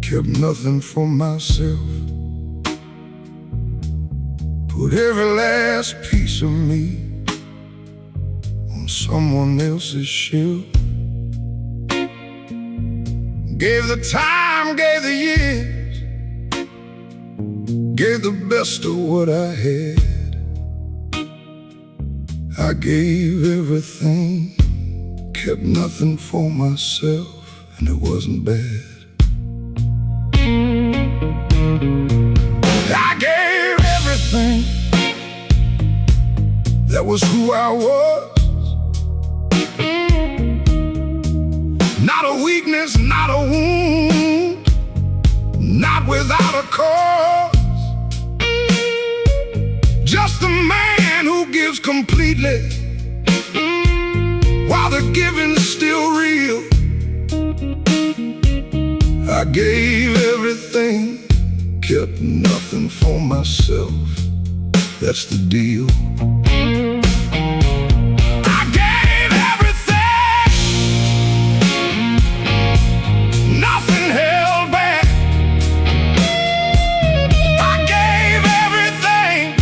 kept nothing for myself. Put every last piece of me on someone else's shelf. Gave the time, gave the years, gave the best of what I had. I gave everything, kept nothing for myself, and it wasn't bad. I gave everything, that was who I was. Not a weakness, not a wound, not without a cause. Just a man who gives completely, while the giving's still real. I gave everything, kept nothing for myself. That's the deal. I gave everything, nothing held back. I gave everything,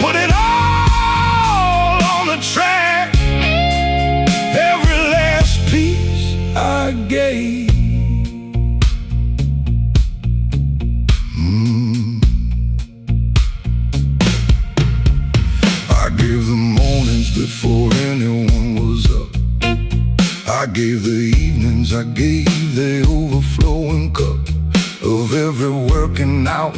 put it all on the track. Every last piece I gave. I gave the mornings before anyone was up. I gave the evenings, I gave the overflowing cup of every working hour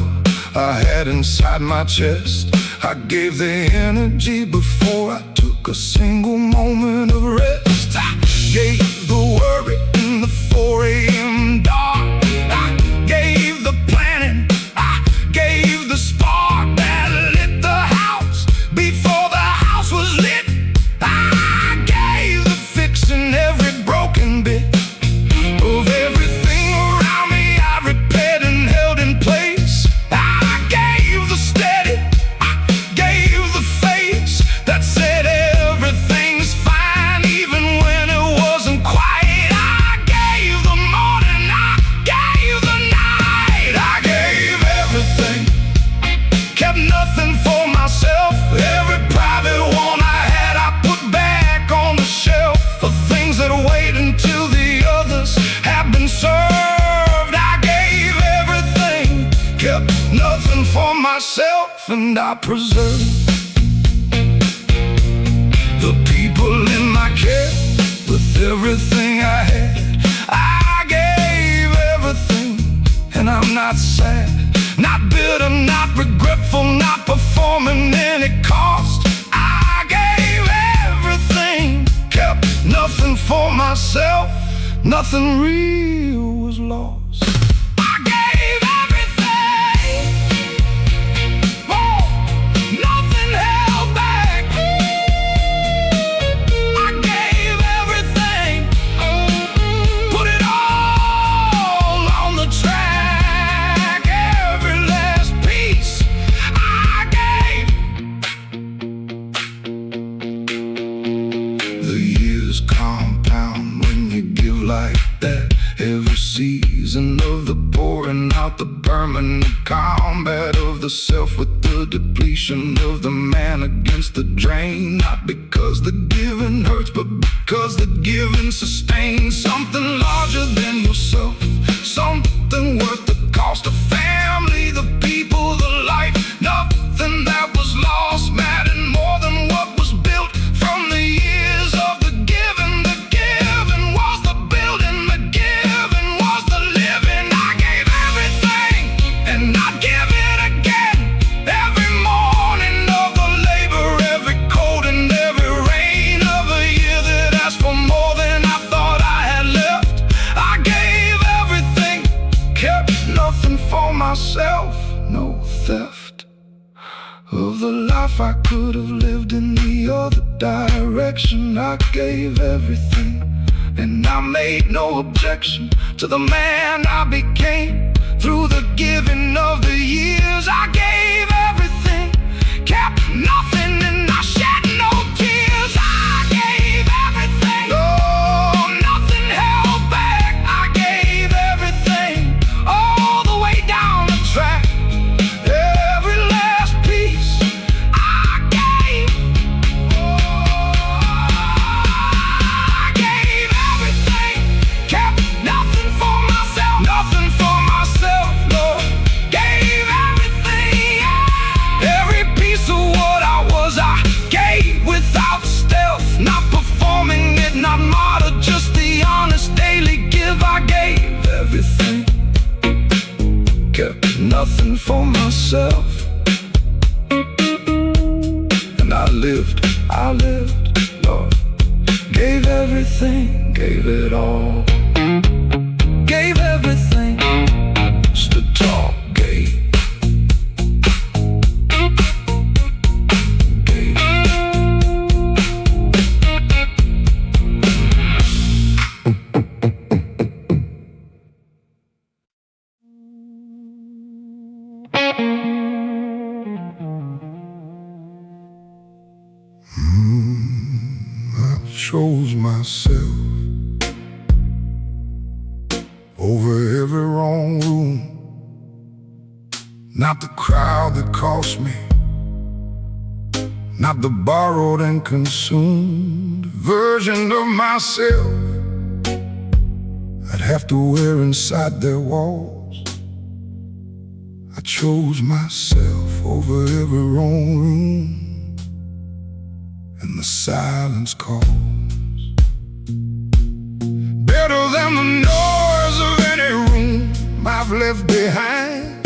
I had inside my chest. I gave the energy before I took a single moment of rest. I gave the worry in the 4 a.m. dark. I gave the planning, I gave the spark that lit the house before the house was lit. I gave the fixing every broken bit of everything around me. I repaired and held in place. I gave the steady, I gave the face that said everything's fine even when it wasn't quite. I gave the morning, I gave the night. I gave everything, kept nothing for myself. Every private one I had I put back on the shelf. The things that wait until the others have been served. I gave everything, kept nothing for myself, and I preserved the people in my care with everything I had. I gave everything, and I'm not sad, not bitter, not regretful, not performing any cost. I gave everything, kept nothing for myself, nothing real was lost. I gave everything, oh, nothing held back. I gave everything, put it all on the track. Every last piece I gave. The years compound when you give like that. Every season of the pouring out, the permanent combat of the self with the depletion of the man against the drain. Not because the giving hurts, but because the giving sustains something larger than yourself, something worth the cost of family, the people, the life. Nothing that was lost mattered more than what was built from the years of the giving. The giving was the building, the giving was the living. I gave everything, and I'd give it again. Every morning of the labor, every cold and every rain of a year that asked for more than I thought I had left. I gave everything, kept nothing for myself. No theft of the life I could have lived in the other direction. I gave everything, and I made no objection to the man I became through the giving of the years. I gave everything, kept nothing, and I shed no tears. I gave everything, oh, nothing held back. I gave everything, myself. And I lived, Lord. Gave everything, gave it all. Gave everything, stood tall, gave. I chose myself over every wrong room. Not the crowd that cost me, not the borrowed and consumed version of myself I'd have to wear inside their walls. I chose myself over every wrong room, and the silence calls. Better than the noise of any room I've left behind.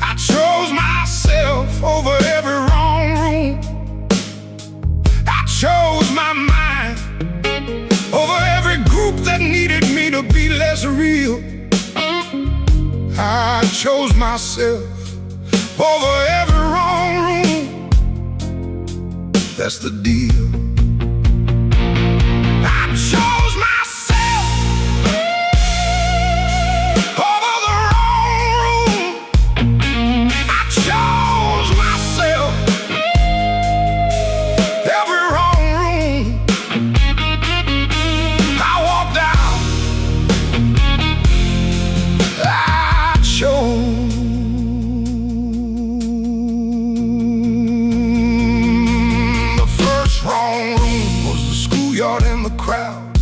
I chose myself over every wrong room. I chose my mind over every group that needed me to be less real. I chose myself over every wrong room. That's the deal. I chose myself over the wrong room. I chose myself every wrong room. I walked out. I chose. In the crowd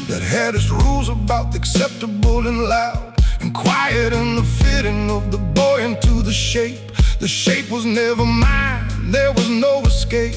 that had its rules about the acceptable and loud and quiet, and the fitting of the boy into the shape. The shape was never mine. There was no escape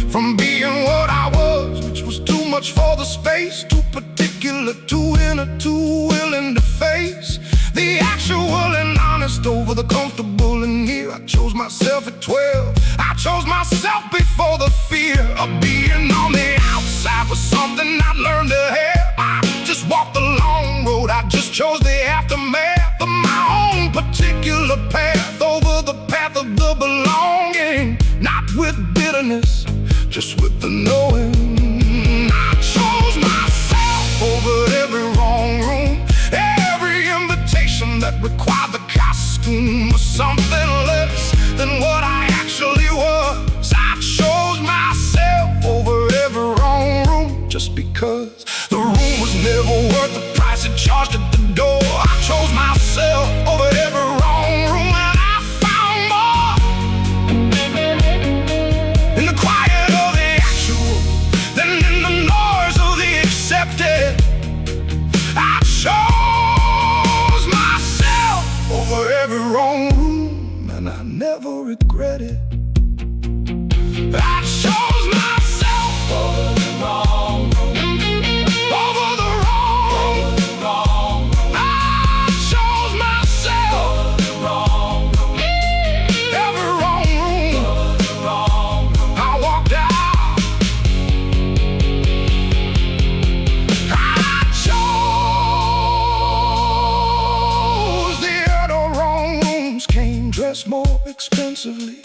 from being what I was, which was too much for the space. Too particular, too inner, too willing to face the actual and honest over the comfortable and near. I chose myself at 12. I chose myself before the fear of being on the outside was something I'd learned to have. I just walked the long road. I just chose the aftermath of my own particular path over the path of the belonging. Not with bitterness, just with the knowing. I chose myself over every wrong room. Every invitation that required the costume was something less than what I actually was. I chose myself over every wrong room just because the room was never worth the price it charged at the door. I chose myself over every wrong room, and I found more in the quiet of the actual than in the noise of the accepted. I chose myself over every wrong room, and I never regret it. I chose myself over the wrong room, over the wrong room. I chose myself over the wrong room, every wrong room. I walked out. I chose the other wrong rooms. Came dressed more expensively,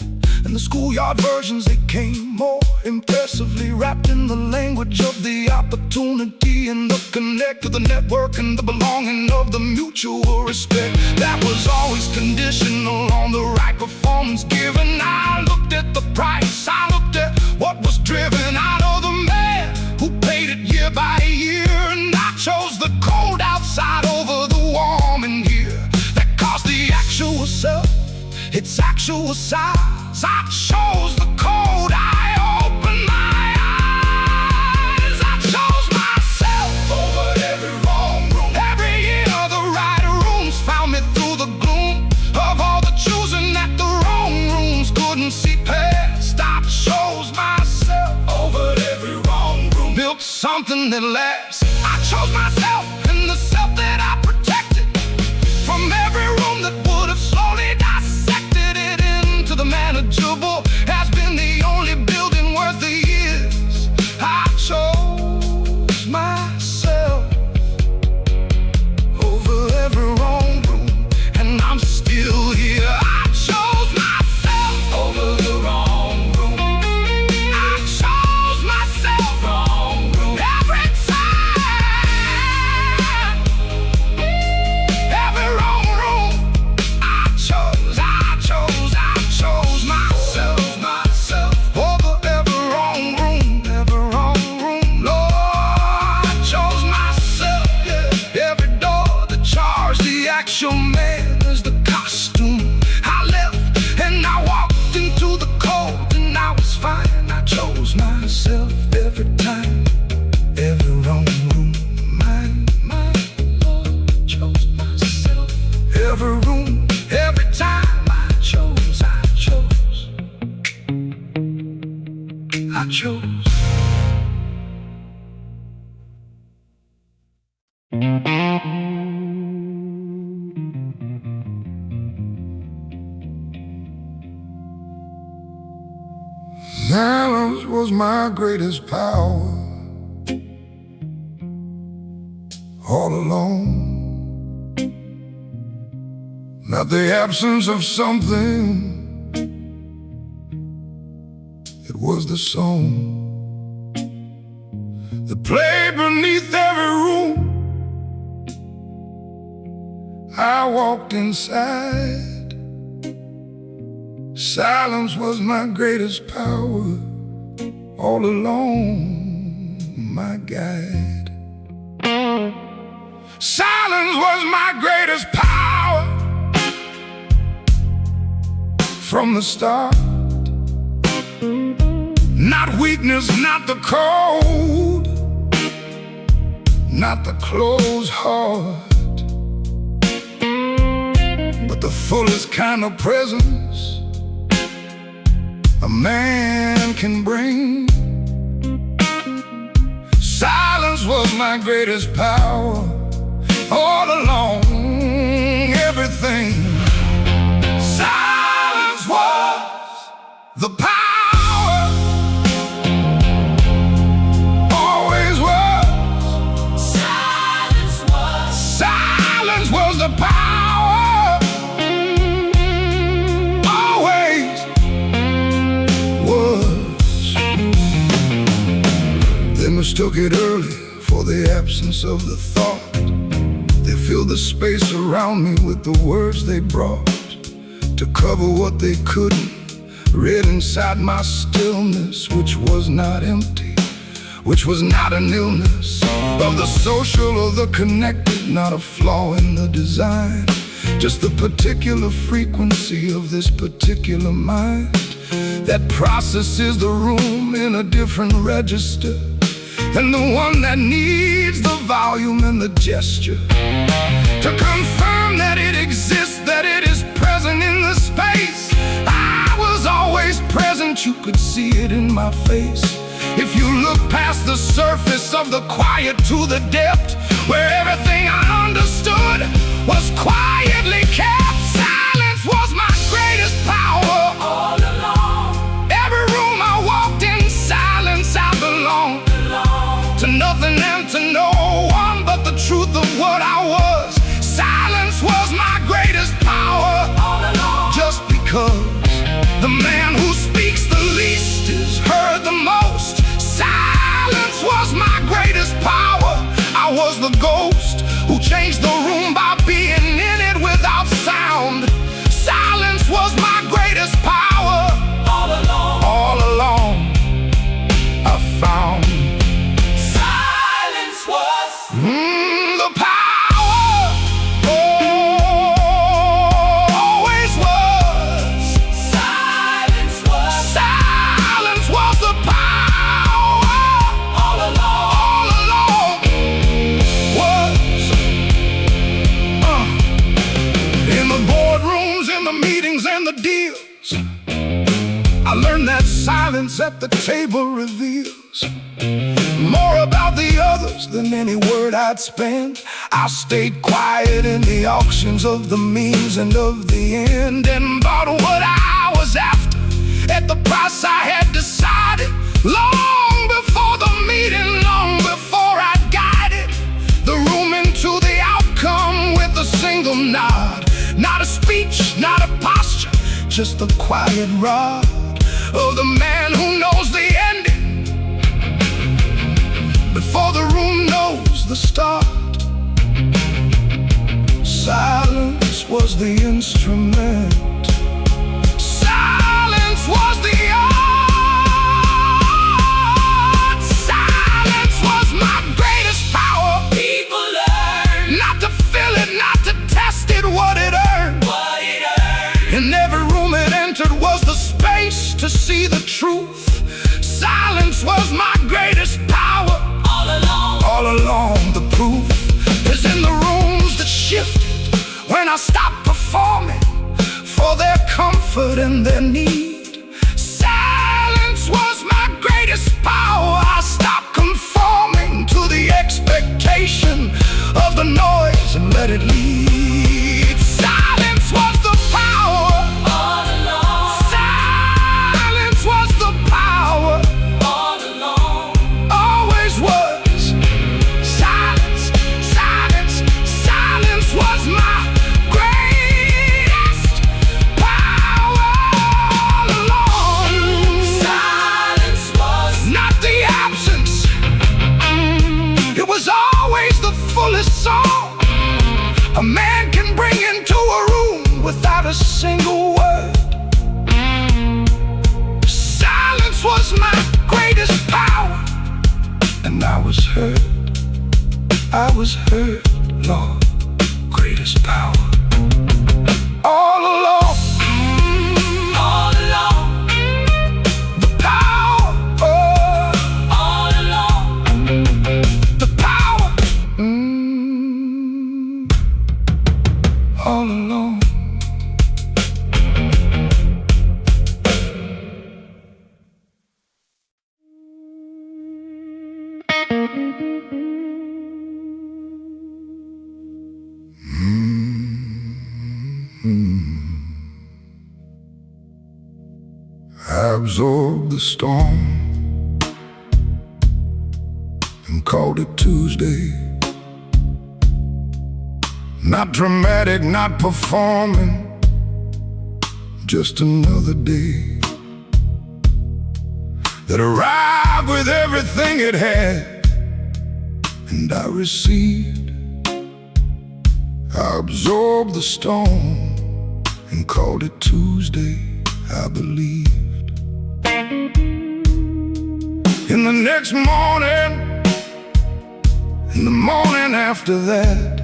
and the schoolyard versions, they came more impressively wrapped in the language of the opportunity and the connect to the network and the belonging of the mutual respect that was always conditional on the right performance given. I looked at the price, I looked at what was driven out of the man who paid it year by year, and I chose the cold outside over the warm in here that caused the actual self its actual size. I chose the code, I opened my eyes. I chose myself over every wrong room. Every year the right rooms found me through the gloom of all the choosing that the wrong rooms couldn't see past. I chose myself over every wrong room. Built something that lasts. I chose myself and the self that I protected from every room that Silence was my greatest power all along. Not the absence of something, it was the song that played beneath every room I walked inside. Silence was my greatest power all along, my guide. Silence was my greatest power from the start. Not weakness, not the cold, not the closed heart, but the fullest kind of presence a man can bring. Silence was my greatest power all along, everything. Silence was the power, always was. Silence was the power, always was. They mistook it early for the absence of the thought. They filled the space around me with the words they brought to cover what they couldn't read inside my stillness, which was not empty, which was not an illness of the social or the connected, not a flaw in the design, just the particular frequency of this particular mind that processes the room in a different register than the one that needs the volume and the gesture to confirm that it exists, that it is present in the space. I was always present, you could see it in my face. If you look past the surface of the quiet to the depth, where everything I understood was quietly kept. Silence was my greatest power all along. Every room I walked in, silence I belonged to nothing and to no one but the truth of what I was. Silence was my greatest power all along. Just because the man who speaks the least is heard the most. Silence was my greatest power. I was the ghost who changed the room by being in it without sound. Silence was my greatest power all along. All along I found silence was the power, always was. Silence was the power all along was. In the boardrooms, in the meetings and the deals, I learned that silence at the table reveals more about the others than any word I'd spend. I stayed quiet in the auctions of the means and of the end, and bought what I was after at the price I had decided. Long before the meeting, long before I'd guided the room into the outcome with a single nod. Not a speech, not a posture, just the quiet rod of the man who knows the ending before the room knows the start. Silence was the instrument. Silence was the art. Silence was my greatest power. People learn not to feel it, not to test it, what it earned. What it earned. In every room it entered was the space to see the truth. Silence was my greatest power. All along, the proof is in the rooms that shifted when I stopped performing for their comfort and their need. Silence was my greatest power. I stopped conforming to the expectation of the noise and let it lead. Silence was the power all along. Silence was the power. room without a single word. Silence was my greatest power. And I was hurt, Lord, greatest power. All alone, all alone, the power, all alone, the power, all alone. I absorbed the storm and called it Tuesday. Not dramatic, not performing, just another day that arrived with everything it had, and I received. I absorbed the storm and called it Tuesday, I believed. In the next morning, in the morning after that,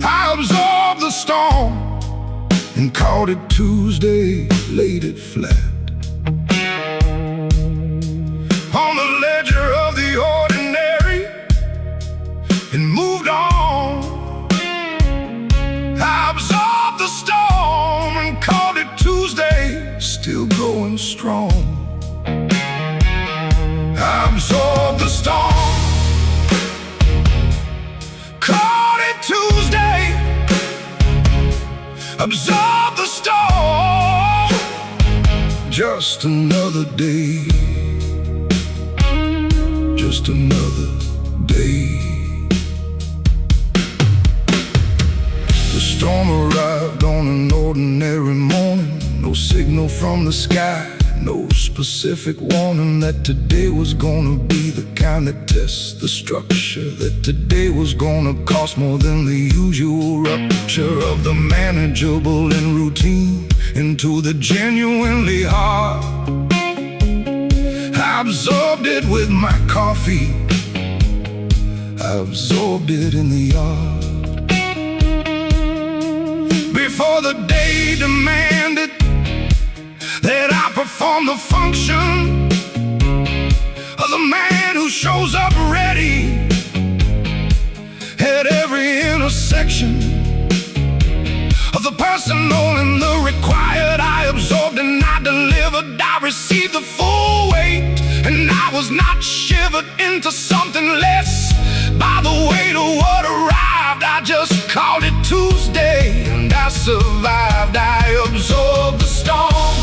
I absorbed the storm and called it Tuesday, laid it flat. On the ledger of the ordinary, and moved on. I absorbed the storm and called it Tuesday, still going strong. I absorbed the storm, called it Tuesday. Absorb the storm, just another day, just another day. The storm arrived on an ordinary morning. No signal from the sky, no specific warning that today was gonna be the kind that tests the structure, that today was gonna cost more than the usual rupture of the manageable and routine into the genuinely hard. I absorbed it with my coffee, I absorbed it in the yard. Before the day demanded that I perform the function of the man who shows up ready at every intersection of the personal and the required. I absorbed and I delivered. I received the full weight, and I was not shivered into something less by the weight of what arrived. I just called it Tuesday, and I survived. I absorbed the storm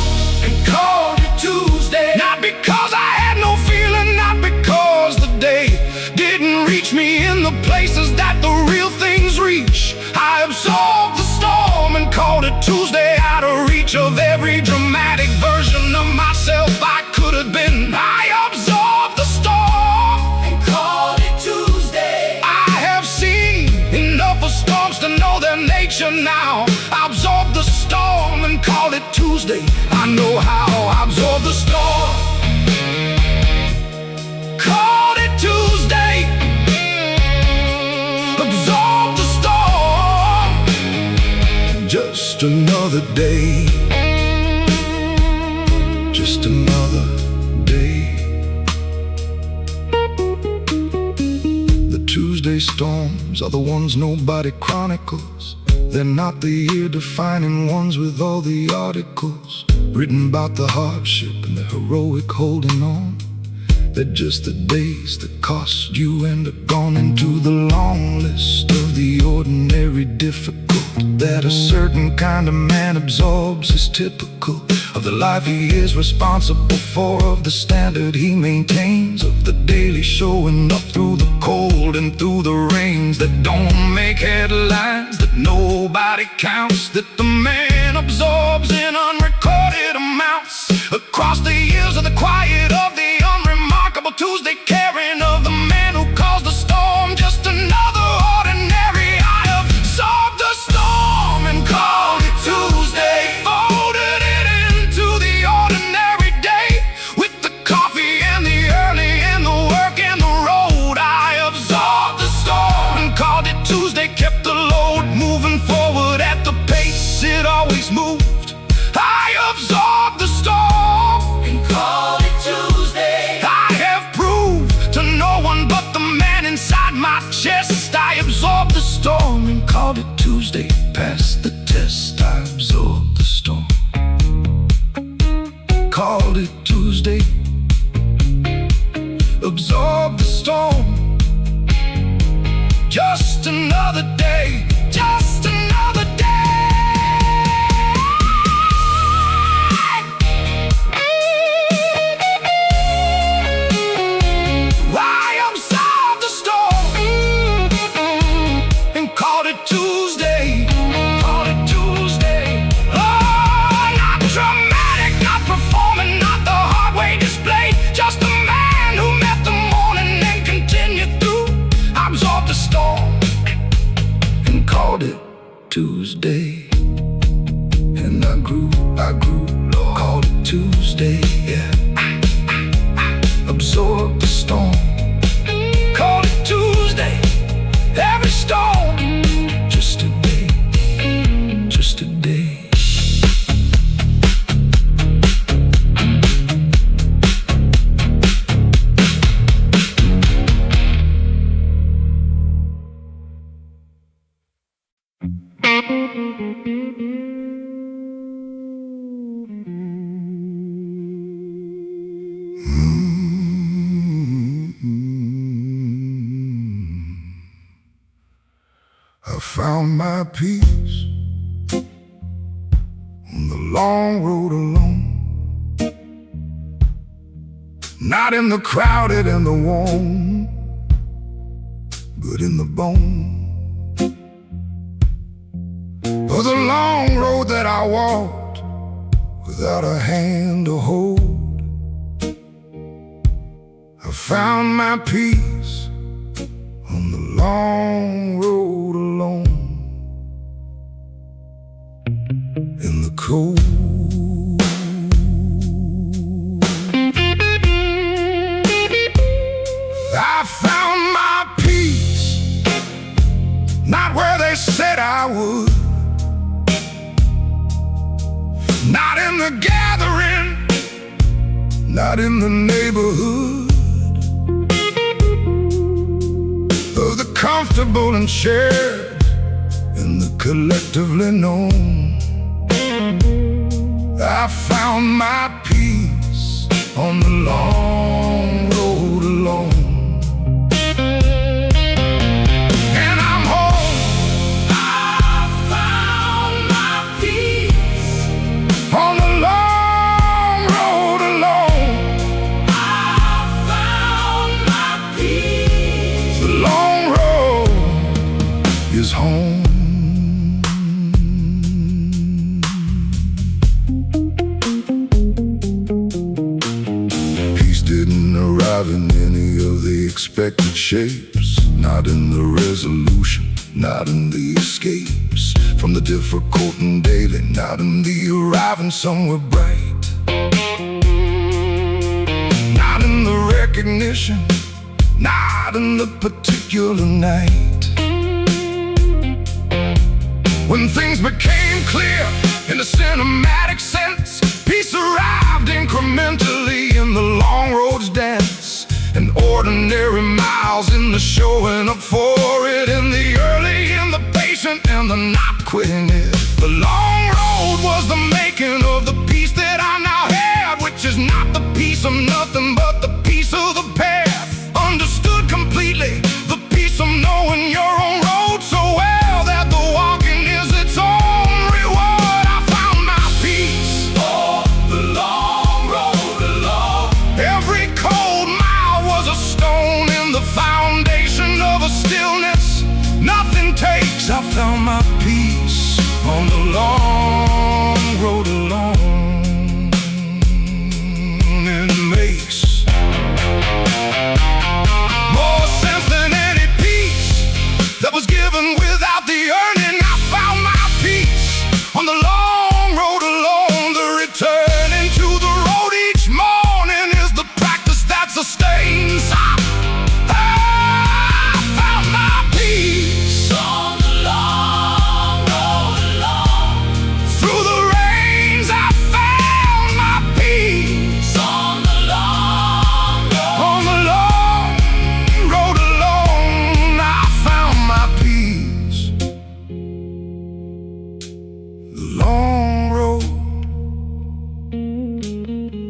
and called it Tuesday. Not because I had no feeling, not because the day didn't reach me in the places that the real things reach. I absorbed the storm and called it Tuesday, out of reach of every dramatic version of myself I could have been. I absorbed the storm and called it Tuesday. I have seen enough of storms to know their nature now. I absorbed the storm and called it Tuesday. I know how. I absorbed the storm, called it Tuesday. Absorbed the storm, just another day, just another day. The Tuesday storms are the ones nobody chronicles. They're not the year-defining ones with all the articles written about the hardship and the heroic holding on. They're just the days that cost you and are gone into the long list of the ordinary difficult that a certain kind of man absorbs is typical of the life he is responsible for, of the standard he maintains, of the daily showing up through the cold and through the rains that don't make headlines, that nobody counts, that the man absorbs in unrecorded amounts across the years of the quiet of the unremarkable Tuesday caring of the man who calls the storm just another ordinary. I absorbed the storm called it Tuesday. Absorbed the storm. Just another day, just another day. I absorbed the storm and called it Tuesday. Called it Tuesday. Oh, not dramatic, not performing, not the hard way displayed. Just a man who met the morning and continued through. I absorbed the storm and called it Tuesday. And I grew, Lord. Called it Tuesday, yeah. Absorbed the storm. Called it Tuesday. Every storm. Just a day, just a day. I found my peace on the long road alone, not in the crowded and the warm, but in the bone. For the long road that I walked without a hand to hold, I found my peace on the long road alone, in the cold. I found my peace, not where they said I would, not in the gathering, not in the neighborhood of the comfortable and shared and the collectively known. I found my peace on the long road alone. And I'm home. I found my peace on the long road alone. I found my peace. The long road is home. Peace didn't arrive in any of the expected shapes, not in the resolution, not in the escapes from the difficult and daily, not in the arriving somewhere bright, not in the recognition, not in the particular night. When things became clear in the cinematic sense, peace arrived incrementally in the long road's dance, and ordinary miles in the showing up for it, in the early, in the patient, and the not quitting it. The long road was the making of the peace that I now had, which is not the peace of nothing but the peace of the path. Understood completely, the peace of knowing your own road so well that the walking is its own reward. I found my peace on the long road alone. Every cold mile was a stone in the foundation of a stillness nothing takes. I found my peace on the long road alone. It makes more sense than any peace that was given without the earning. I found my peace on the long road alone. The returning to the road each morning is the practice that sustains. I found my peace on the long road alone. Through the rains I found my peace on the long road alone. I found my peace. The long road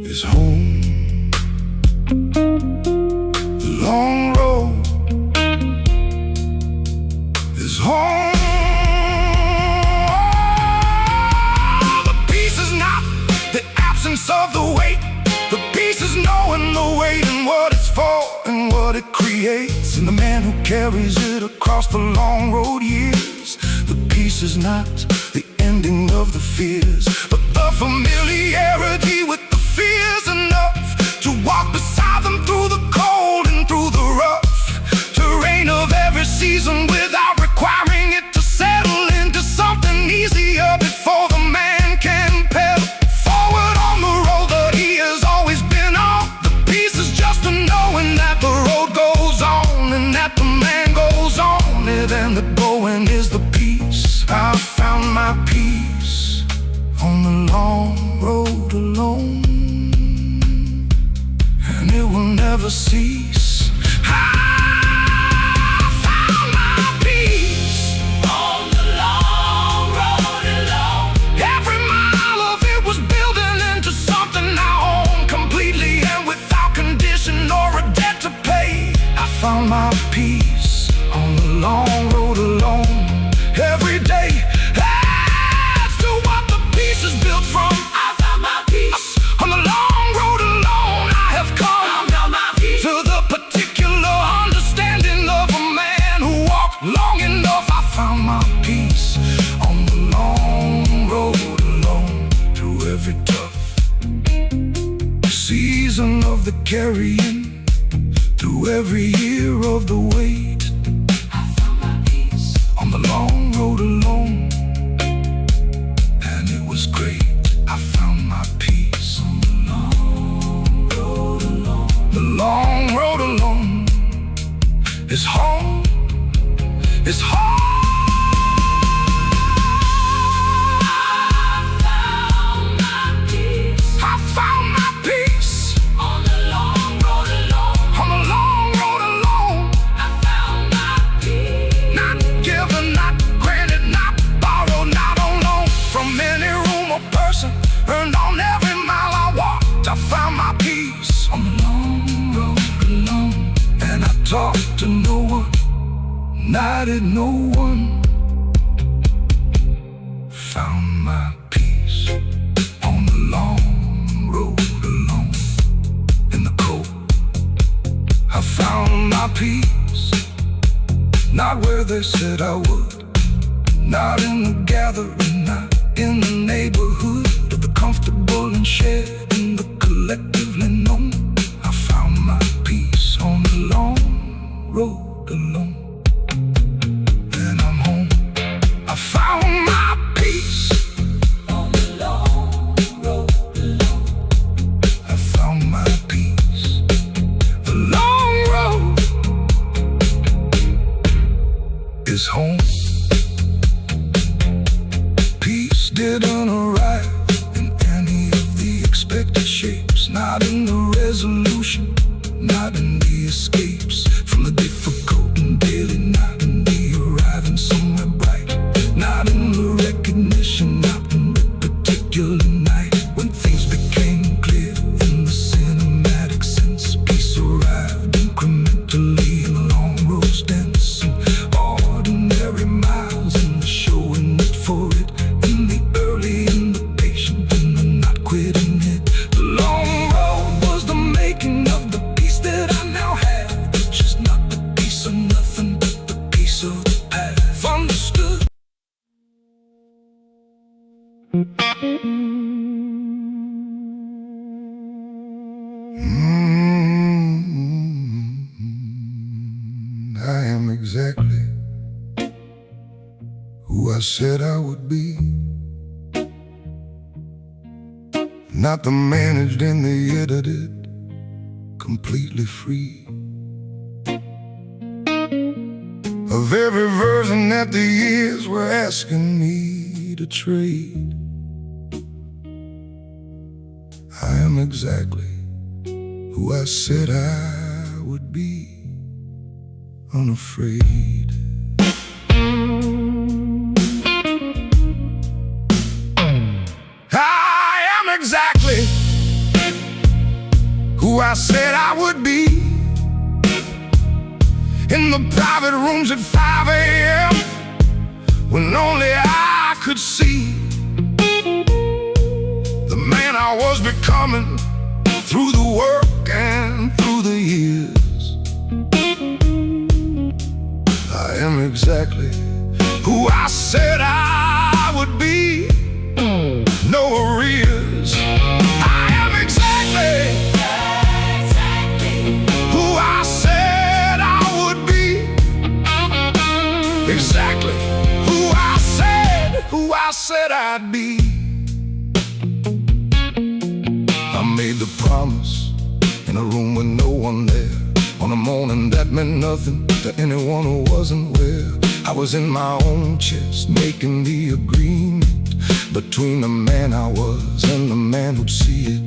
is is home. The long road is home. The peace is not the absence of the weight. The peace is knowing the weight and what it's for and what it creates. And the man who carries it across the long road years. The peace is not the ending of the fears, but the familiarity with the fears enough to walk beside them through the cold and through the rough terrain of every season without requiring it to settle into something easier before the man can pedal forward on the road that he has always been on. The peace is just a knowing that the road goes on and that the man goes on it, and the going is the peace. I found my peace on the long road alone, and it will never cease. I found my peace On the long road alone. Every mile of it was building into something I own completely and without condition or a debt to pay. I found my peace on the long road alone. Every day adds to what the peace is built from. I found my peace On the long road alone I have come I found my peace to the particular understanding of a man who walked long enough. I found my peace on the long road alone. Through every tough season of the carrying, through every year of the wait, I found my peace on the long road alone, and it was great. I found my peace on the long road alone. The long road alone is home, is home. I found my peace I found my peace on the long road alone. on the long road alone. I found my peace Not given, not granted, not borrowed, not on loan from any room or person, earned on every mile I walked. I found my peace on the long road alone, and I talked to no one, needed no one. Found my peace on the long road alone. In the cold, I found my peace, not where they said I would, not in the gathering, not in the neighborhood of the comfortable and shared in the collectively known. I found my peace on the long road alone, and I'm home. I found my peace on the long road alone. I found my peace. The long road is home. Peace didn't arrive in any of the expected shapes, not in the resolution, not in the escapes from the difficult and daily, not in the arriving somewhere bright, not in the recognition, not in the particular night when things became clear in the cinematic sense. Peace arrived incrementally in the long road's dense and ordinary miles, in the showing it for it, in the early, in the patient, in the not quitting it. The long road was the making of the peace that I now have, which is not the peace of nothing but the peace of the path. Understood? I am exactly who I said I would be. Not the managed and the edited, completely free of every version that the years were asking me to trade. I am exactly who I said I would be, unafraid. I am exactly I said I would be. In the private rooms at 5 a.m. when only I could see the man I was becoming through the work and through the years. I am exactly who I said I would be. No arrears. I am exactly who I said I would be. Exactly who I said I'd be. I made the promise in a room with no one there, on a morning that meant nothing to anyone who wasn't where. I was in my own chest, making the agreement between the man I was and the man who'd see it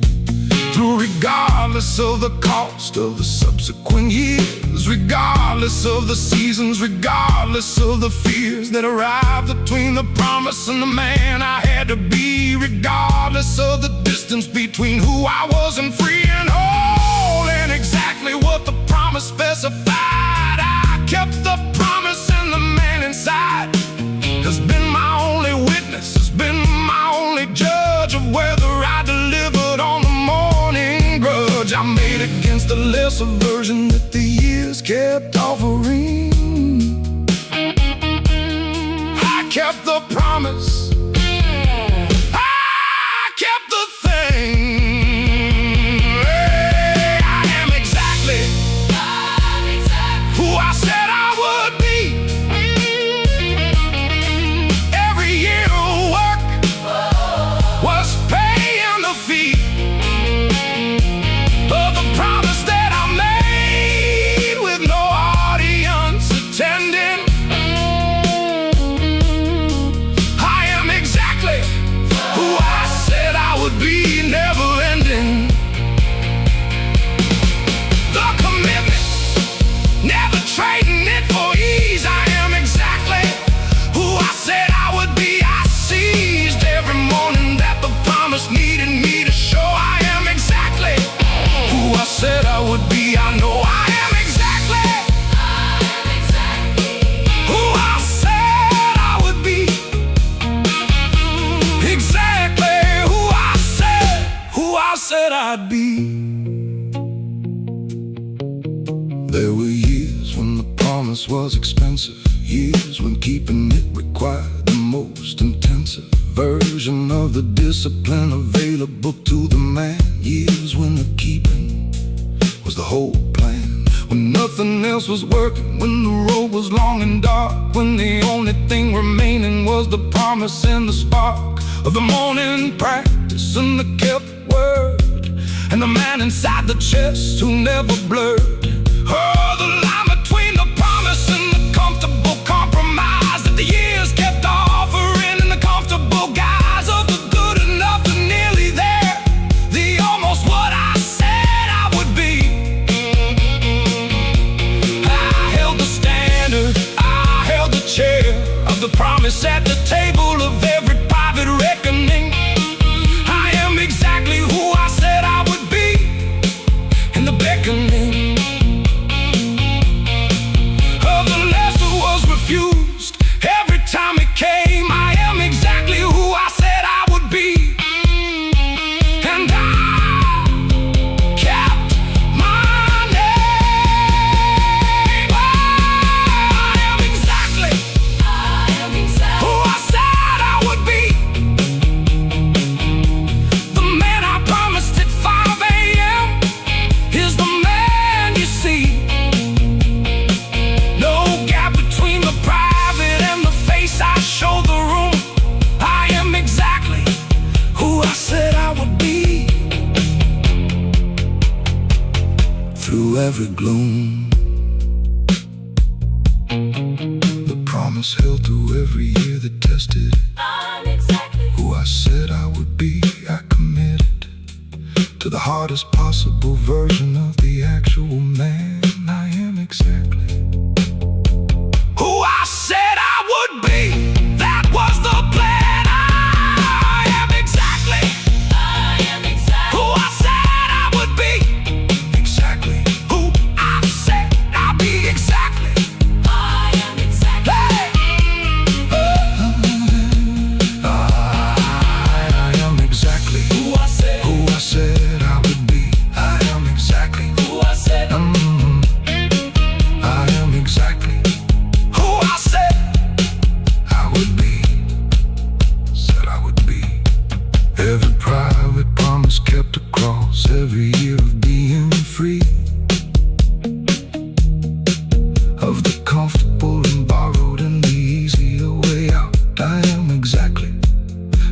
through, regardless of the cost of the subsequent years, regardless of the seasons, regardless of the fears that arrived between the promise and the man I had to be, regardless of the distance between who I was and free and whole, and exactly what the promise specified. I kept the promise, and the man inside has been my only witness, has been my only judge of whether I delivered on the morning grudge I made against the lesser version that the years kept offering. I kept the promise, I kept the thing. Hey, I am exactly who I said I would be. Every year of work was paying the fee of the promise that I made with no audience attending. I am exactly who I said I would be, never ending. The commitment, never trading it for ease. I am exactly who I said I would be. I seized every morning that the promise needed me to show. I am exactly who I said I would be. I know I am exactly who I said I would be. Exactly who I said I'd be. There were years when the promise was expensive, years when keeping it required the most intensive version of the discipline available to the man, years when the keeping was the whole plan, when nothing else was working, when the road was long and dark, when the only thing remaining was the promise and the spark of the morning practice and the kept word, and the man inside the chest who never blurred. Oh, the line between the promise and the comfortable compromise that the years kept offering, and the comfortable guise of the good enough, the nearly there, the almost what I said I would be. I held the standard, I held the chair of the promise at the table of every private reckoning. I am exactly who I said I would be in the beckoning of the lesser was refused every time it came. I am exactly who I said I would be, and I kept my name. I am exactly who I said I would be. The man I promised at 5 a.m. is the man you see. No gap between the private and the face I show the room. I am exactly who I said I would be. Through every gloom, the promise held through every year that tested it. I'm exactly Who I said I would be, I committed to the hardest possible version of the actual man. I am exactly who I said I would be. That was the plan. I am exactly who I said I would be. every year of being free, of the comfortable and borrowed and the easier way out. I am exactly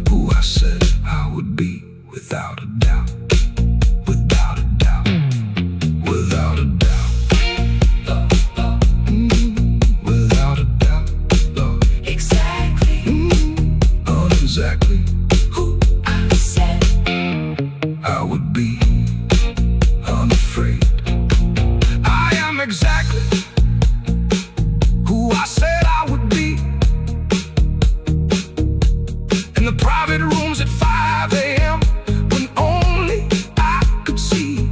who I said I would be, without a doubt, without a doubt, without a doubt, without a doubt, Exactly I'm exactly who I said. I would be, unafraid. I am exactly who I said I would be. In the private rooms at 5 a.m. when only I could see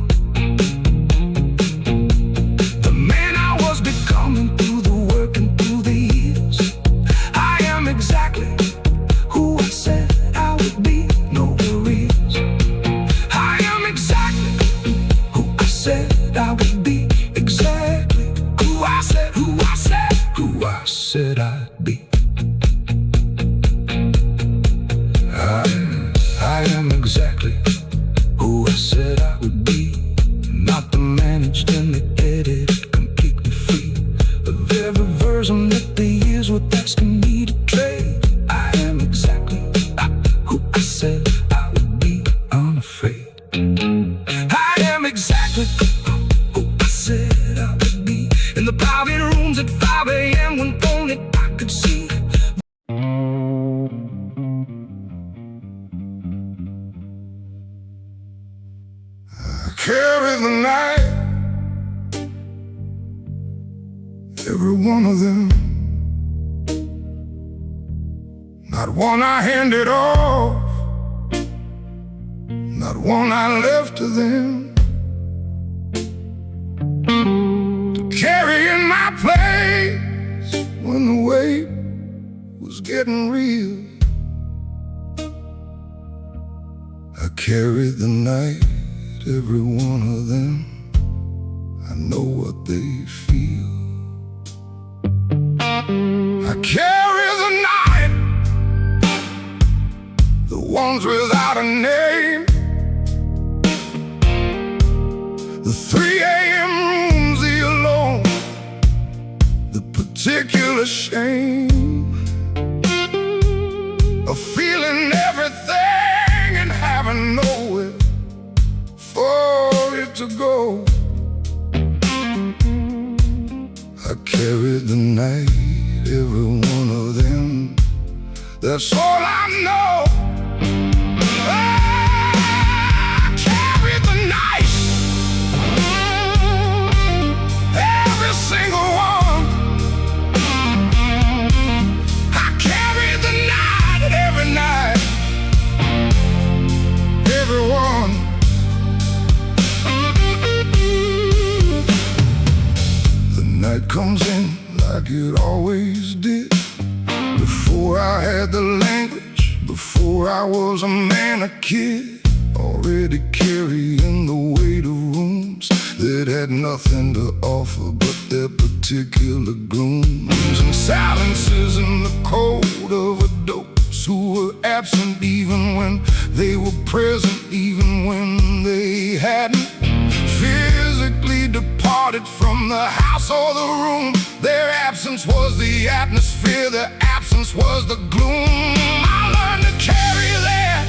the man I was becoming through the work and through the years. I am exactly who I said I would be. No worries. I am exactly who I said I would be. Exactly who I said, who I said, who I said I'd be. I am exactly who I said I would be. Not the managed and the edited, completely free of every version that the years were asking me to trade. I am exactly who I said I would be, unafraid. I am exactly who I said I would be. In the private rooms at 5 a.m. when only I could see. Carry the night, every one of them. Not one I handed off, not one I left to them. To carry in my place when the weight was getting real. I carried the night, every one of them. I know what they feel. I carry the night, the ones without a name, the 3 a.m. rooms, the alone, the particular shame of feeling everything and having nowhere for it to go. I carried the night, every one of them. That's all I know. I carried the night, every single one. I carried the night, every night, everyone. Night comes in like it always did. Before I had the language, before I was a man, a kid, already carrying the weight of rooms that had nothing to offer but their particular glooms and silences in the cold of adults who were absent even when they were present, even when they hadn't physically departed from the house or the room. Their absence was the atmosphere, their absence was the gloom. I learned to carry that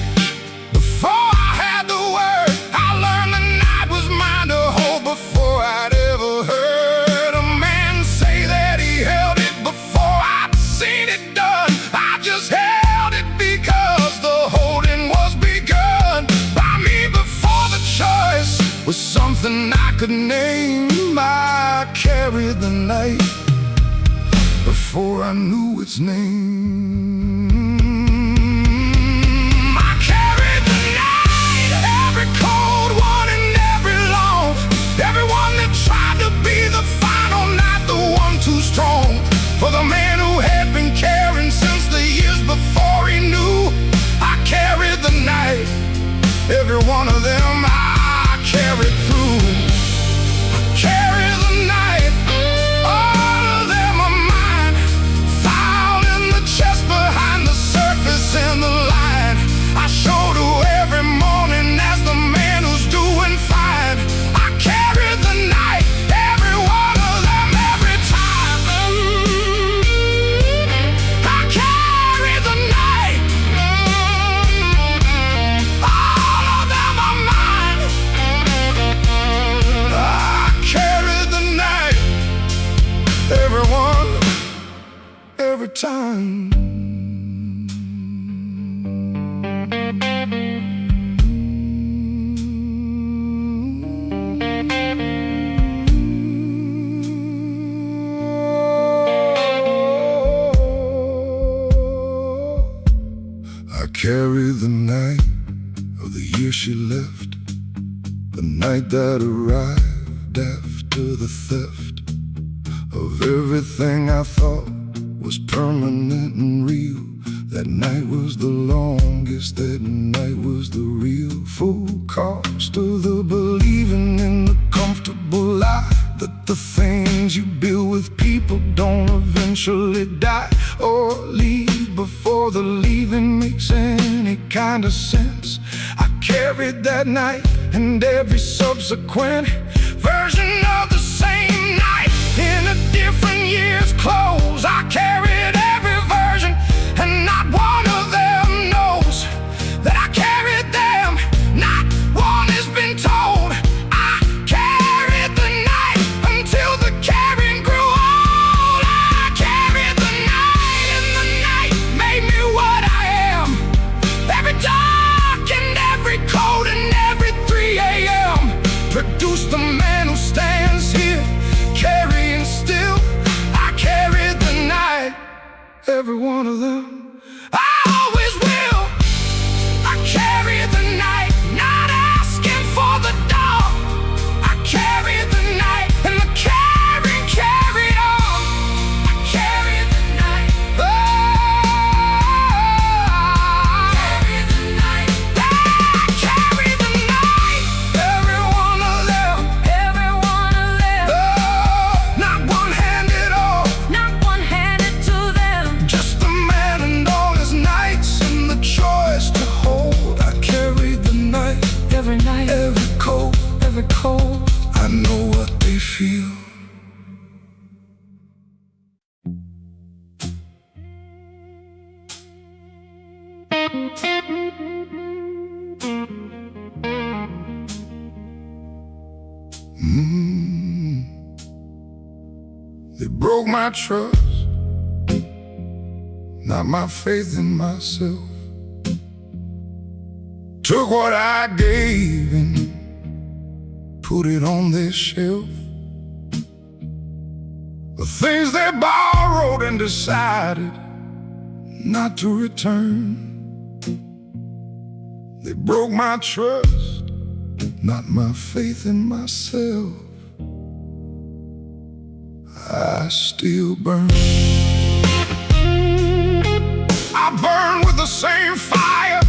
before I had the word. I learned the night was mine to hold before I'd ever heard a man say that he held it before I'd seen it done. I just held it because the holding was begun by me before the choice was something I could name. I carried the night before I knew its name. I carried the night, every cold one and every long, everyone that tried to be the final night, the one too strong for the man who had been caring since the years before he knew. I carried the night, every one of them I carried through. Carry the night, all of them are mine, filed in the chest behind the surface in the line. I showed her every morning as the man who's doing carry the night of the year she left, the night that arrived after the theft of everything I thought was permanent and real. That night was the longest, that night was the real full cost of the believing in the comfortable lie that the things you build with people don't eventually die or leave before the leaving makes any kind of sense. I carried that night and every subsequent version of the same night in a different year's clothes. I carried every version and not one of them knows that I carried them. Not one has been told. I carried the night until the carrying grew old. I carried the night and the night made me what I am. Every dark and every cold and every 3 a.m. produced the man who stands here carrying still. I carried the night, every one of them. I always will. I carry the night, not asking for the dog. I carry the night, and the carrying carried on. I carry the night. Oh, carry the night. I carry the night. Every one of them. Every one of them. Oh, not one handed off. Not one handed to them. Just the man and all his nights and the choice to hold. I carried the night, every night, every cold, every cold. I know what they feel. They broke my trust, not my faith in myself. Took what I gave and put it on this shelf. The things they borrowed and decided not to return. They broke my trust, not my faith in myself. I still burn. I burn with the same fire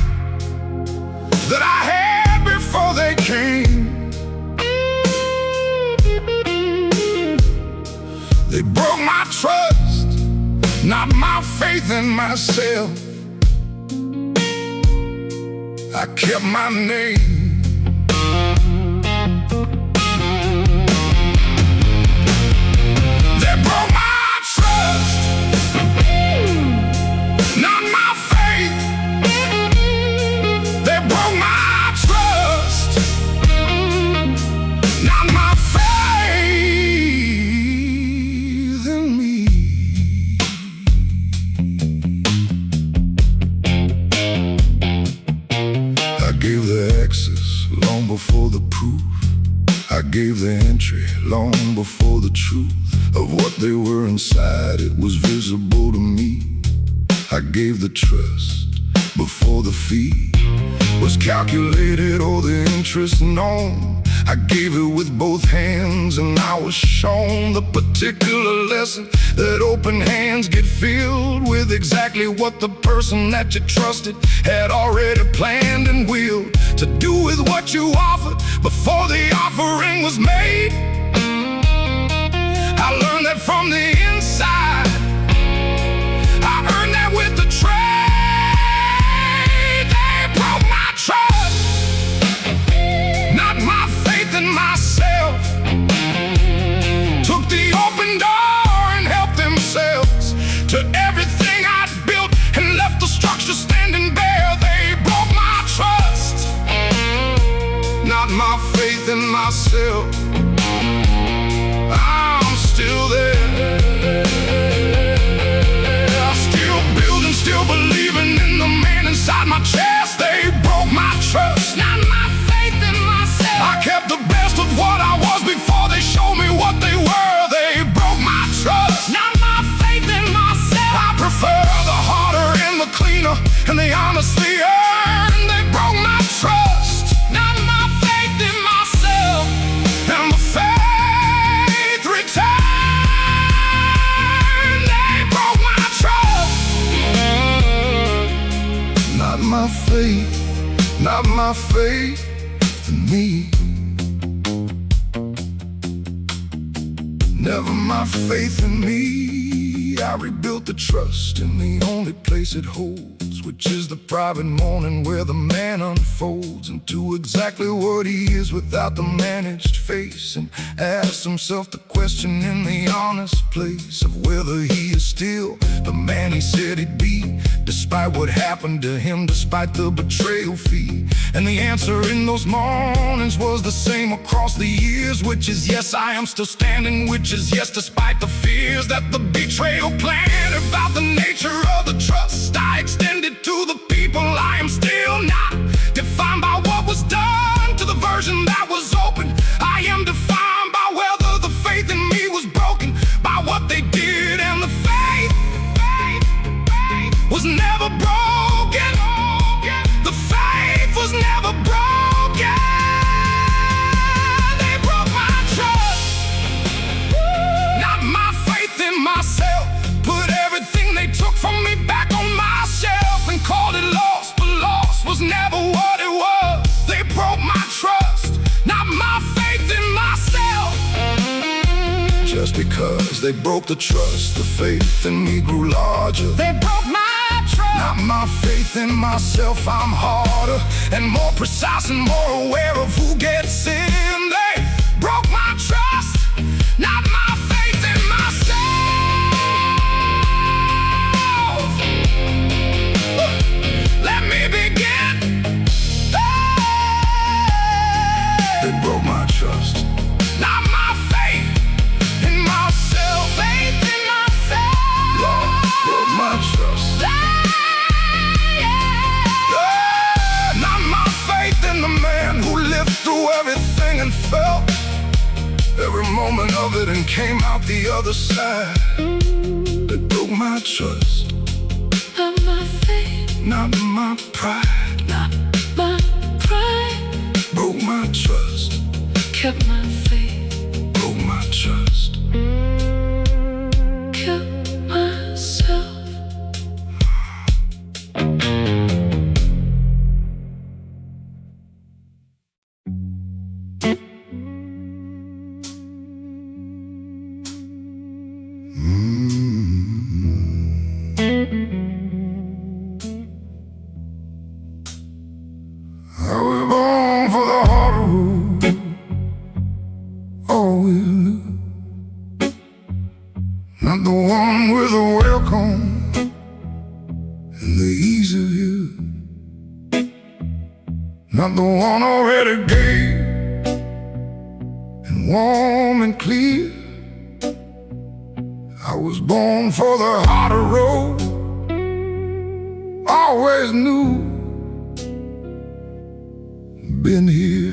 that I had before they came. They broke my trust, not my faith in myself. I kept my name. They broke my trust, not my faith. They broke my trust, not my faith in me. I gave the access long before the proof. I gave the entry long before the truth of what they were inside. It was visible to me. I gave the trust before the fee was calculated or the interest known. I gave it with both hands and I was shown the particular lesson that open hands get filled with exactly what the person that you trusted had already planned and willed to do with what you offered before the offering was made. I learned that from the inside. I earned that with the trade. They broke my trust, not my faith in myself. Took the open door and helped themselves to everything I'd built and left the structure standing bare. They broke my trust, not my faith in myself. I'm still there. I'm still building, still believing in the man inside my chest. They broke my trust, not my faith in myself. I kept the best of what I was before they showed me what they were. They broke my trust, not my faith in myself. I prefer the harder and the cleaner and the honestly faith, not my faith in me. Never my faith in me. I rebuilt the trust in the only place it holds, which is the private morning where the man unfolds into exactly what he is without the managed face, and asks himself the question in the honest place of whether he is still the man he said he'd be, despite what happened to him, despite the betrayal fee. And the answer in those mornings was the same across the years, which is yes, I am still standing, which is yes, despite the fears that the betrayal planned. About the nature of the trust I extended to the people, I am still not defined by what was done to the version that was open. I am defined by whether the faith in me was broken by what they did, and the faith was never broken. The faith was never broken. They broke my trust, not my faith in myself. Put everything they took from me back on my shelf and called it lost, but lost was never what it was. They broke my trust, not my faith in myself. Just because they broke the trust, the faith in me grew larger. They broke my trust, not my faith in myself. I'm harder and more precise and more aware of who gets in. They broke my trust, not my faith in myself. Let me begin. They broke my trust, not my faith in myself. Faith in myself. Lord, broke my trust. Not my faith in the man who lived through everything and felt every moment of it and came out the other side. They broke my trust, Not my faith, not my pride. not my pride. Broke my trust, Kept my faith, broke my trust. kept myself. I was born for the harder road. Oh, will not the one with a welcome and the ease of you, not the one already gay and warm and clear. I was born for the harder road. Always knew, been here.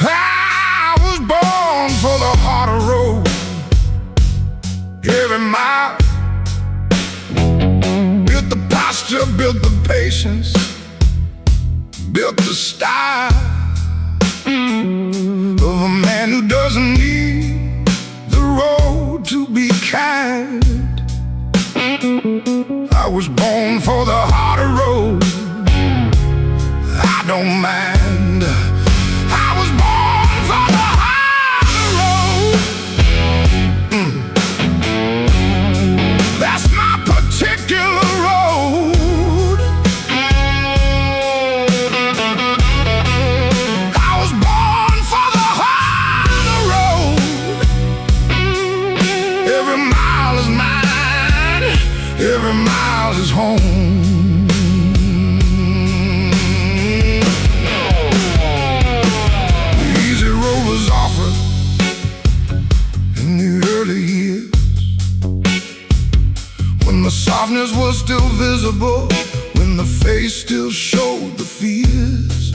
I was born for the harder road. Every mile, built the posture, built the patience, built the style of a man who doesn't need the road to be kind. I was born for the harder road. I don't mind. I was born for the harder road. That's my particular road. I was born for the harder road. Every mile is mine, every mile is home. The easy road was offered in the early years, when the softness was still visible, when the face still showed the fears.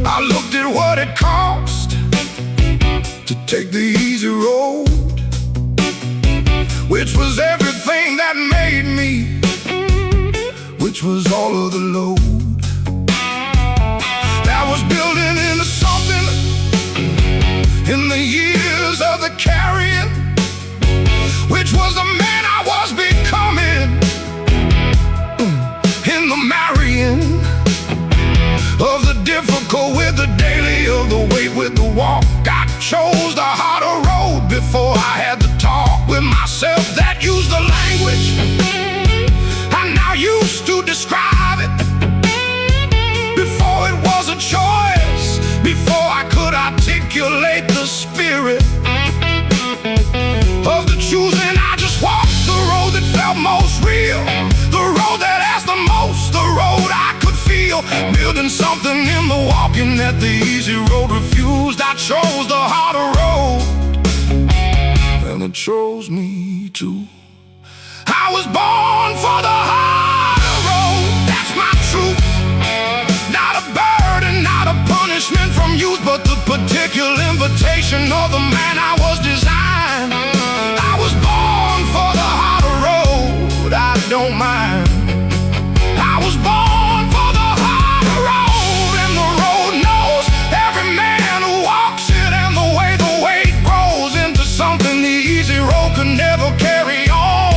I looked at what it cost to take the easy road, which was everything that made me, which was all of the load that was building into something in the years of the carrying, which was the man I was to describe it. Before it was a choice, before I could articulate the spirit of the choosing, I just walked the road that felt most real, the road that asked the most, the road I could feel. Building something in the walking that the easy road refused. I chose the harder road, and it chose me too. I was born for the harder road, that's my truth. Not a burden, not a punishment from youth, but the particular invitation of the man I was designed. I was born for the harder road, I don't mind. I was born for the harder road, and the road knows every man who walks it, and the weight grows into something the easy road could never carry on.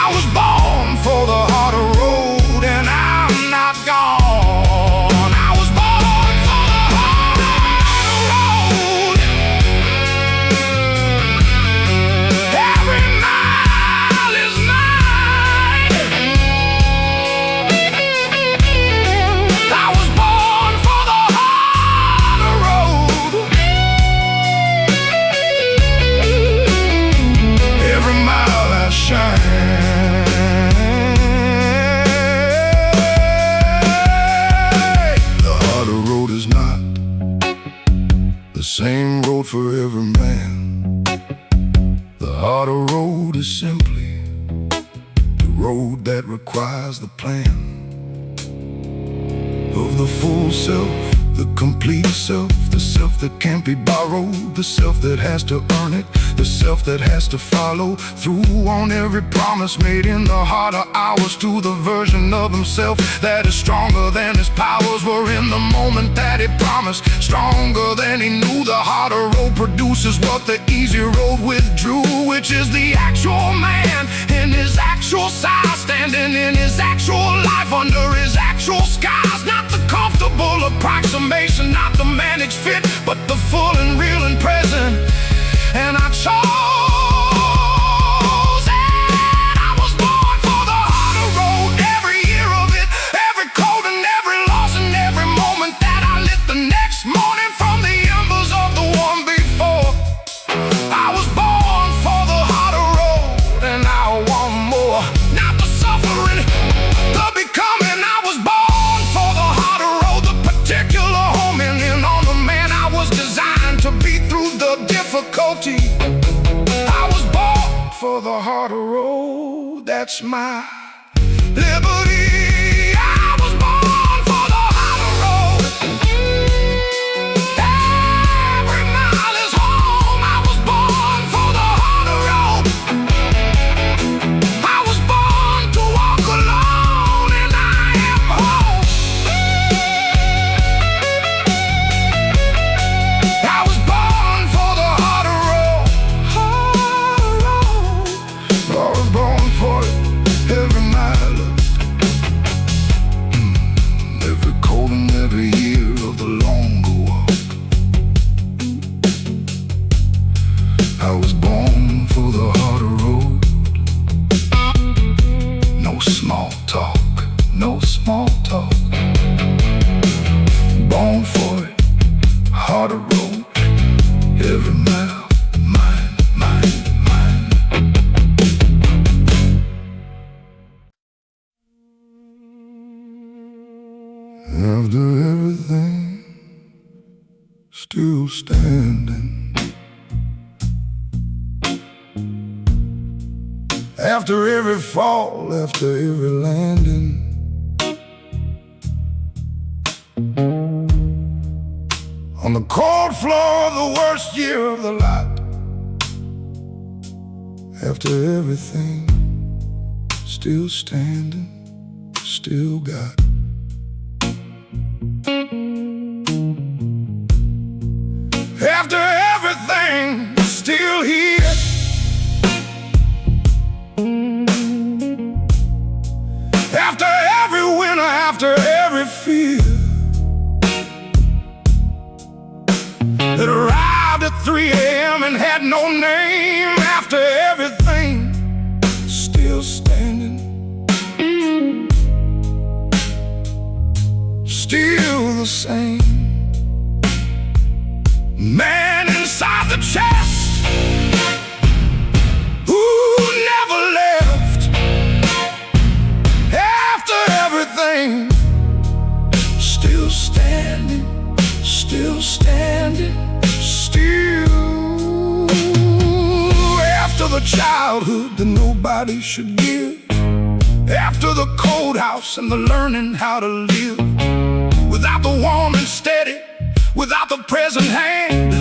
I was born for the harder road, and I'm not gone. I was born for the harder road. Every mile is mine. I was born for the harder road. Every mile I shine. The harder road is not the same road for every man. The harder road is simply the road that requires the plan of the full self, the complete self, the self that can't be borrowed, the self that has to earn it, the self that has to follow through on every promise made in the harder hours, to the version of himself that is stronger than his powers were in the moment that he promised, stronger than he knew. The harder road produces what the easy road withdrew, which is the actual man in his actual size, standing in his actual life under his actual skies. Not the comfortable approximation, not the managed fit, but the full and real and present. And I chose it. I was born for the harder road. Every year of it, every cold and every loss, and every moment that I lit the next morning from the embers of the one before. I was born for the harder road, and I want more. Not the suffering, the becoming. I was born for the harder road, the particular homing in on the man I was designed to be through the difficulty. I was born for the harder road, that's my liberty. I was born for the harder road. Every mile is home. I was born for the harder road. I was born to walk alone, and I am home. I was born for the harder road. I was born for it. Every mile of every cold and every year of the longer walk. I was born for the harder road. No small talk, no small talk. Born for it, harder road. Every mile, mine, mine, mine. After everything, still standing. After every fall, after every landing. On the cold floor of the worst year of the lot. After everything, still standing, still got. After everything, still here. After every winter, after every fear that arrived at 3 a.m. and had no name. After everything, still standing. same. Man inside the chest who never left after everything. Still standing, still standing, still after the childhood that nobody should give, after the cold house and the learning how to live without the warm and steady, without the present hand,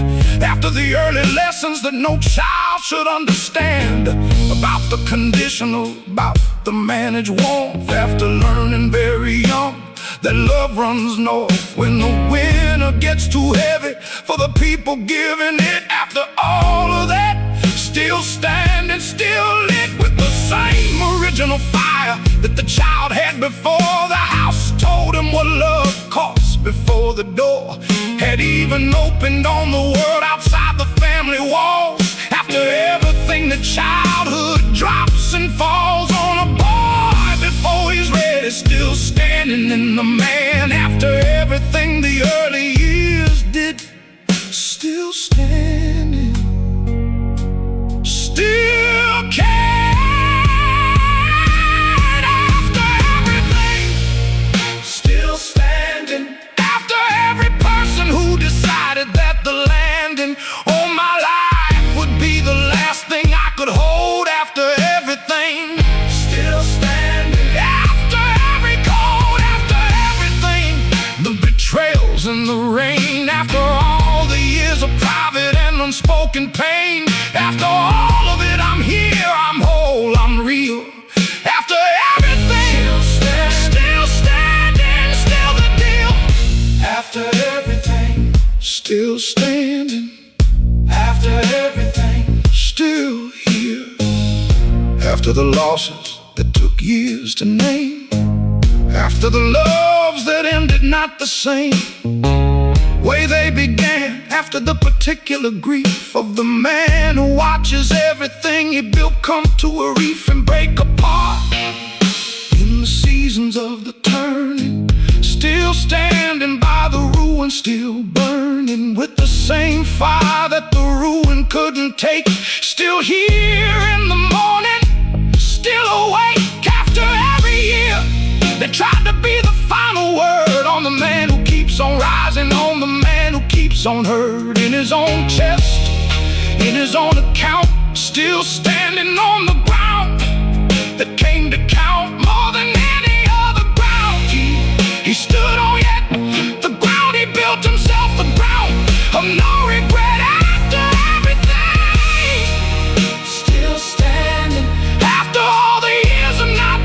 after the early lessons that no child should understand about the conditional, about the managed warmth, after learning very young that love runs north when the winter gets too heavy for the people giving it. After all of that, still standing, still lit with the same original fire that the child had before the house told him what love cost, before the door had even opened on the world outside the family walls. After everything, the childhood drops and falls on a boy before he's ready, still standing in the man. After everything the early years did, still standing, still can. After everything, still standing. After every person who decided that the landing on my life would be the last thing I could hold. After everything, still standing. After every cold, after everything, the betrayals and the rain, after all the years of private and unspoken pain, after all of it, I'm here, I'm whole, I'm real. After everything, still standing, still the deal. After everything, still standing. After everything, still here. After the losses that took years to name, after the loves that ended not the same way they began, after the particular grief of the man who watches everything he built come to a reef and break apart. In the seasons of the turning, still standing by the ruin, still burning with the same fire that the ruin couldn't take. Still here in the morning, still awake after every year that tried to be the final word on the man who keeps on rising, on the man who keeps on hurt in his own chest, in his own account. Still standing on the ground that came to count more than any other ground he stood on, yet the ground he built himself, the ground of no regret. After everything, still standing. After all the years of not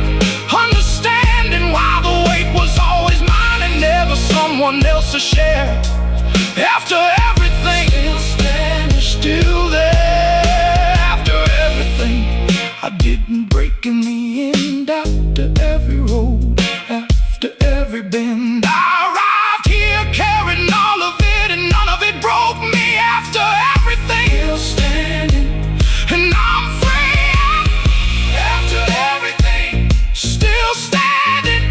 understanding why the weight was always mine and never someone else to share. After everything, still standing, still there. After everything, I didn't break in the end. After every road, after every bend, I arrived here carrying all of it, and none of it broke me. After everything, still standing, and I'm free. After everything, still standing.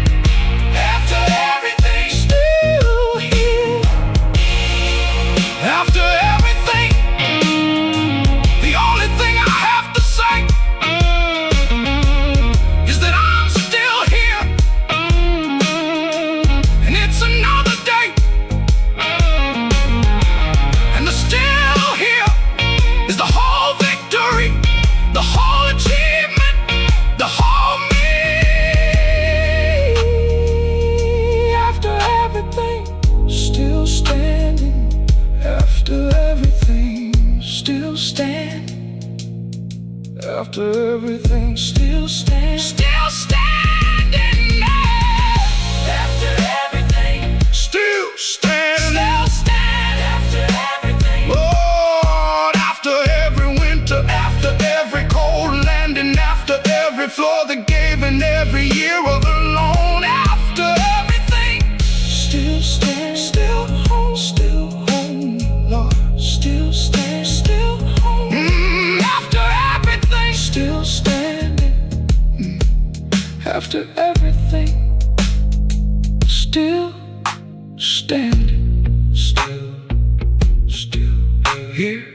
After everything, still here. After everything, the only thing I have to say is that I'm still here. And it's another day, and the still here is the whole victory, the whole achievement, the whole me. After everything, still standing. After everything, still standing. After everything, still standing. Still standing. After everything, still standing. Still standing. After everything, Lord, after every winter, after every cold landing, after every floor that gave in every year of alone. After everything, still standing. Still home, Lord, still standing, still home. After everything, still standing. After everything, still standing still here.